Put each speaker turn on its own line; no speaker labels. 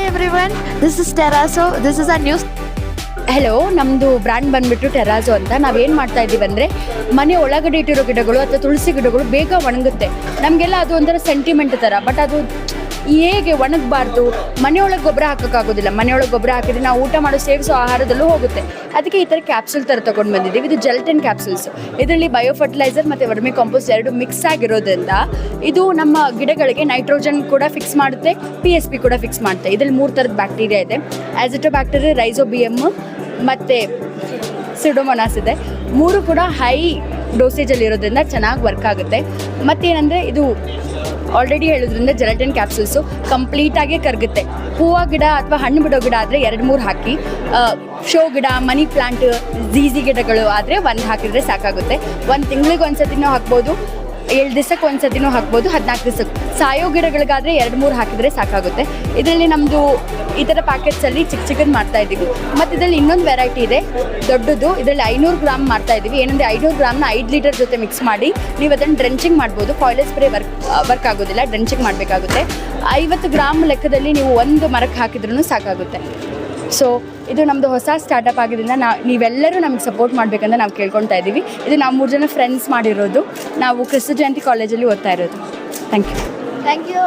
everyone, this is Terrazzo. This is our news.
Hello, ನಮ್ಮದು brand ಬಂದುಬಿಟ್ಟು ಟೆರಾಜೋ ಅಂತ. ನಾವೇನು ಮಾಡ್ತಾ ಇದ್ದೀವಿ ಅಂದರೆ, ಮನೆ ಒಳಗಡೆ ಇಟ್ಟಿರೋ ಗಿಡಗಳು ಅಥವಾ ತುಳಸಿ ಗಿಡಗಳು ಬೇಗ ಒಣಗುತ್ತೆ. ನಮಗೆಲ್ಲ ಅದು ಒಂಥರ ಸೆಂಟಿಮೆಂಟ್ ಥರ, ಬಟ್ ಅದು ಹೇಗೆ ಒಣಗಬಾರ್ದು, ಮನೆಯೊಳಗೆ ಗೊಬ್ಬರ ಹಾಕೋಕ್ಕಾಗೋದಿಲ್ಲ. ಮನೆಯೊಳಗೆ ಗೊಬ್ಬರ ಹಾಕಿದ್ರೆ ನಾವು ಊಟ ಮಾಡೋ ಸೇವಿಸೋ ಆಹಾರದಲ್ಲೂ ಹೋಗುತ್ತೆ. ಅದಕ್ಕೆ ಈ ಥರ ಕ್ಯಾಪ್ಸೂಲ್ ಥರ ತೊಗೊಂಡು ಬಂದಿದ್ದೀವಿ. ಇದು ಜೆಲ್ಟನ್ ಕ್ಯಾಪ್ಸೂಲ್ಸ್. ಇದರಲ್ಲಿ ಬಯೋ ಫರ್ಟಿಲೈಸರ್ ಮತ್ತು ವರ್ಮಿ ಕಾಂಪೋಸ್ಟ್ ಎರಡು ಮಿಕ್ಸ್ ಆಗಿರೋದ್ರಿಂದ ಇದು ನಮ್ಮ ಗಿಡಗಳಿಗೆ ನೈಟ್ರೋಜನ್ ಕೂಡ ಫಿಕ್ಸ್ ಮಾಡುತ್ತೆ, PSP ಕೂಡ ಫಿಕ್ಸ್ ಮಾಡುತ್ತೆ. ಇದರಲ್ಲಿ 3 ಥರದ ಬ್ಯಾಕ್ಟೀರಿಯಾ ಇದೆ. ಆ್ಯಸಿಟೋಬ್ಯಾಕ್ಟೀರಿಯಾ, ರೈಸೋಬಿಯಮ್ ಮತ್ತು ಸಿಡೋಮೊನಾಸ್ ಇದೆ. 3 ಕೂಡ ಹೈ ಡೋಸೇಜಲ್ಲಿ ಇರೋದ್ರಿಂದ ಚೆನ್ನಾಗಿ ವರ್ಕ್ ಆಗುತ್ತೆ. ಮತ್ತೇನೆಂದರೆ ಇದು ಆಲ್ರೆಡಿ ಹೇಳೋದ್ರಿಂದ ಜೆಲಟಿನ್ ಕ್ಯಾಪ್ಸೂಲ್ಸು ಕಂಪ್ಲೀಟಾಗಿ ಕರಗುತ್ತೆ. ಹೂವು ಗಿಡ ಅಥವಾ ಹಣ್ಣು ಬಿಡೋ ಗಿಡ ಆದರೆ 2-3 ಹಾಕಿ, ಶೋ ಗಿಡ, ಮನಿ ಪ್ಲಾಂಟ್, ಝೀಝಿ ಗಿಡಗಳು ಆದರೆ 1 ಹಾಕಿದರೆ ಸಾಕಾಗುತ್ತೆ. 1 ತಿಂಗಳಿಗೆ ಒಂದ್ಸತಿನೂ ಹಾಕ್ಬೋದು, 7 ದಿವಸಕ್ಕೆ ಒಂದ್ಸತಿನೂ ಹಾಕ್ಬೋದು, 14 ದಿವಸಕ್ಕೆ. ಸಾಯೋ ಗಿಡಗಳಿಗಾದರೆ 2-3 ಹಾಕಿದರೆ ಸಾಕಾಗುತ್ತೆ. ಇದರಲ್ಲಿ ನಮ್ಮದು ಈ ಥರ ಪ್ಯಾಕೆಟ್ಸಲ್ಲಿ ಚಿಕ್ಕದು ಮಾಡ್ತಾ ಇದ್ದೀವಿ. ಮತ್ತು ಇದರಲ್ಲಿ ಇನ್ನೊಂದು ವೆರೈಟಿ ಇದೆ, ದೊಡ್ಡದು. ಇದರಲ್ಲಿ 500 ಗ್ರಾಮ್ ಮಾಡ್ತಾ ಇದ್ದೀವಿ. ಏನಂದರೆ 500 ಗ್ರಾಮ್ನ 5 ಲೀಟರ್ ಜೊತೆ ಮಿಕ್ಸ್ ಮಾಡಿ ನೀವು ಅದನ್ನು ಡ್ರೆಂಚಿಂಗ್ ಮಾಡ್ಬೋದು. ಫಾಯಿಲ್ ಸ್ಪ್ರೇ ವರ್ಕ್ ಆಗೋದಿಲ್ಲ, ಡ್ರೆಂಚಿಂಗ್ ಮಾಡಬೇಕಾಗುತ್ತೆ. 50 ಗ್ರಾಮ್ ಲೆಕ್ಕದಲ್ಲಿ ನೀವು 1 ಮರಕ್ಕೆ ಹಾಕಿದ್ರೂ ಸಾಕಾಗುತ್ತೆ. ಸೊ ಇದು ನಮ್ಮದು ಹೊಸ ಸ್ಟಾರ್ಟಪ್ ಆಗಿದ್ದರಿಂದ ನೀವೆಲ್ಲರೂ ನಮಗೆ ಸಪೋರ್ಟ್ ಮಾಡಬೇಕಂತ ನಾವು ಕೇಳ್ಕೊಳ್ತಾ ಇದ್ದೀವಿ. ಇದು ನಾವು 3 ಜನ ಫ್ರೆಂಡ್ಸ್ ಮಾಡಿರೋದು. ನಾವು ಕ್ರಿಸ್ತ ಜಯಂತಿ ಕಾಲೇಜಲ್ಲಿ ಓದ್ತಾ ಇರೋದು. Thank you.